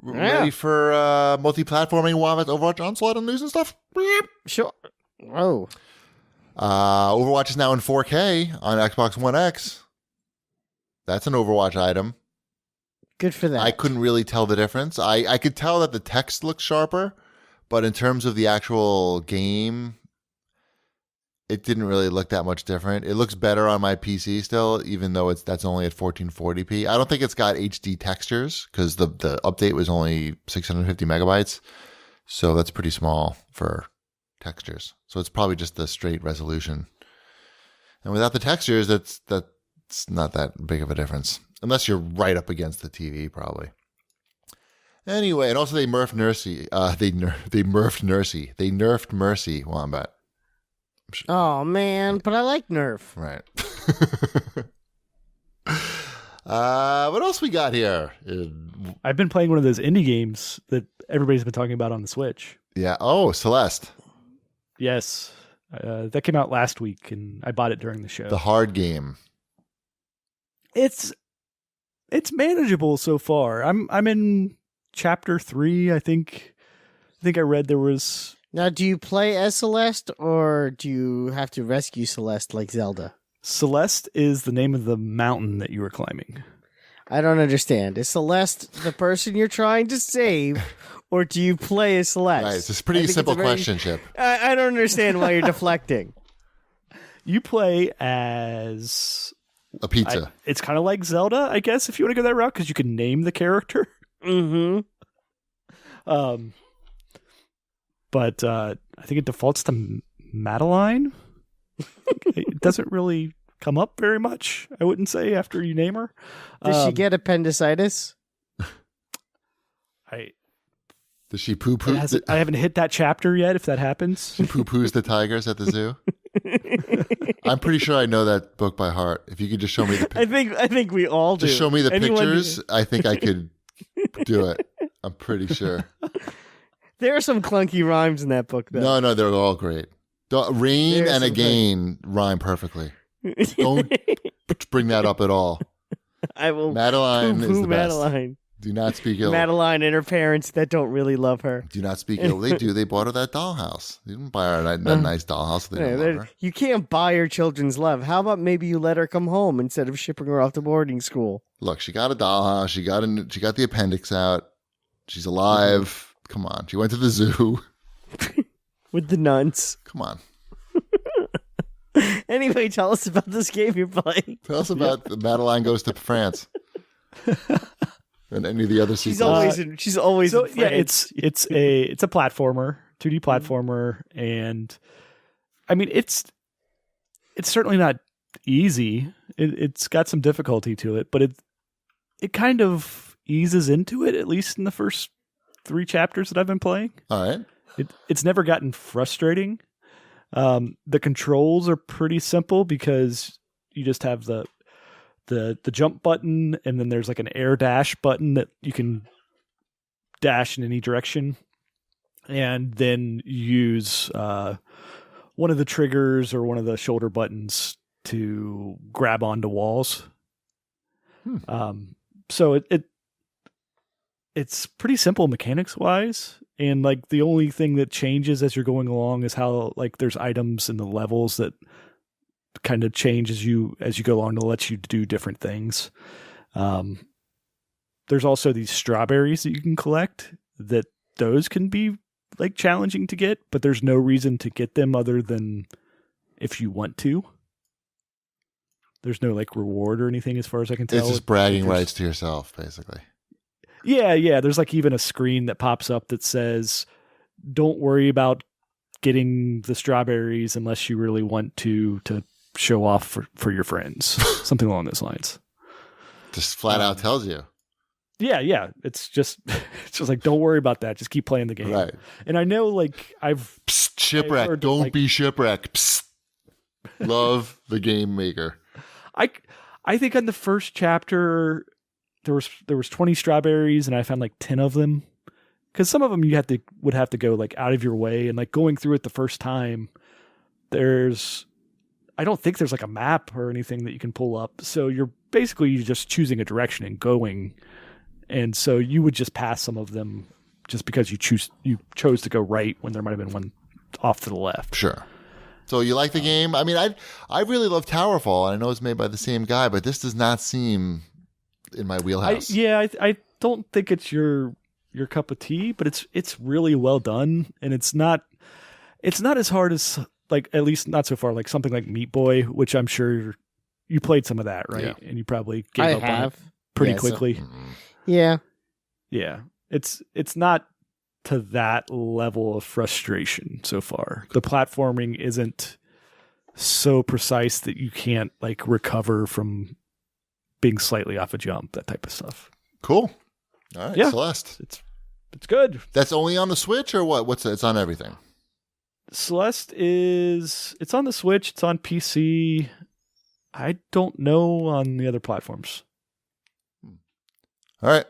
Ready for multi-platforming Wombat Overwatch Onslaught and news and stuff? Sure. Oh. Overwatch is now in 4K on Xbox One X. That's an Overwatch item. Good for that. I couldn't really tell the difference. I could tell that the text looked sharper, but in terms of the actual game, it didn't really look that much different. It looks better on my PC still, even though that's only at 1440p. I don't think it's got HD textures because the update was only 650 megabytes. So that's pretty small for textures. So it's probably just the straight resolution. And without the textures, that's not that big of a difference. Unless you're right up against the TV, probably. Anyway, and also they nerfed Mercy. They nerfed Mercy, Wombat. Oh, man, but I like Nerf. Right. What else we got here? I've been playing one of those indie games that everybody's been talking about on the Switch. Yeah. Oh, Celeste. Yes. That came out last week, and I bought it during the show. The hard game. It's manageable so far. I'm in chapter 3, I think. I think I read there was... Now, do you play as Celeste, or do you have to rescue Celeste like Zelda? Celeste is the name of the mountain that you were climbing. I don't understand. Is Celeste the person you're trying to save, or do you play as Celeste? Right, it's a pretty simple question, Chip. I don't understand why you're deflecting. You play as... a pizza. It's kind of like Zelda, I guess, if you want to go that route, because you can name the character. Mm-hmm. But I think it defaults to Madeline. It doesn't really come up very much, I wouldn't say, after you name her. Does she get appendicitis? Does she poo-poo? I haven't hit that chapter yet, if that happens. She poo-poos the tigers at the zoo? I'm pretty sure I know that book by heart. If you could just show me the pictures. I think we all do. Just show me the pictures. I think I could do it. I'm pretty sure. There are some clunky rhymes in that book, though. No, they're all great. Rain and again rhyme perfectly. Don't bring that up at all. I will. Madeline is the best. Madeline. Do not speak ill. Madeline and her parents that don't really love her. Do not speak ill. They do. They bought her that dollhouse. They didn't buy her that nice dollhouse. They don't love her. You can't buy your children's love. How about maybe you let her come home instead of shipping her off to boarding school? Look, she got a dollhouse. She got the appendix out. She's alive. Come on. She went to the zoo. With the nuns. Come on. Anyway, tell us about this game you're playing. Tell us about Madeline Goes to France. And any of the other sequels. She's always in France. Yeah, it's a platformer, 2D platformer, and I mean it's certainly not easy. It's got some difficulty to it, but it kind of eases into it, at least in the first 3 chapters that I've been playing. All right. It's never gotten frustrating. The controls are pretty simple because you just have the jump button, and then there's like an air dash button that you can dash in any direction, and then use one of the triggers or one of the shoulder buttons to grab onto walls. So it's pretty simple mechanics wise, and like the only thing that changes as you're going along is how like there's items in the levels that kind of change as you go along to let you do different things. There's also these strawberries that you can collect, that those can be like challenging to get, but there's no reason to get them other than if you want to. There's no like reward or anything as far as I can tell. It's just bragging rights to yourself, basically. Yeah. There's like even a screen that pops up that says, don't worry about getting the strawberries unless you really want to show off for your friends. Something along those lines. Just flat out tells you. Yeah. It's just like, don't worry about that. Just keep playing the game. Right. And I know like Psst, Shipwreck. Don't be Shipwreck. Psst. Love the game maker. I think on the first chapter there was 20 strawberries and I found like 10 of them, because some of them you would have to go like out of your way, and like going through it the first time, I don't think there's like a map or anything that you can pull up, so you're basically just choosing a direction and going, and so you would just pass some of them just because you chose to go right when there might have been one off to the left. Sure. So you like the game? I mean, I really love Towerfall. I know it's made by the same guy, but this does not seem in my wheelhouse. I don't think it's your cup of tea, but it's really well done, and it's not as hard as, like, at least not so far, like something like Meat Boy, which I'm sure you played some of that, right? Yeah. And you probably gave up on it pretty quickly. Yeah. Yeah. It's not to that level of frustration so far. The platforming isn't so precise that you can't, like, recover from being slightly off a jump, that type of stuff. Cool. All right, Yeah. Celeste. It's good. That's only on the Switch or what? It's on everything? Celeste it's on the Switch, it's on PC. I don't know on the other platforms. All right.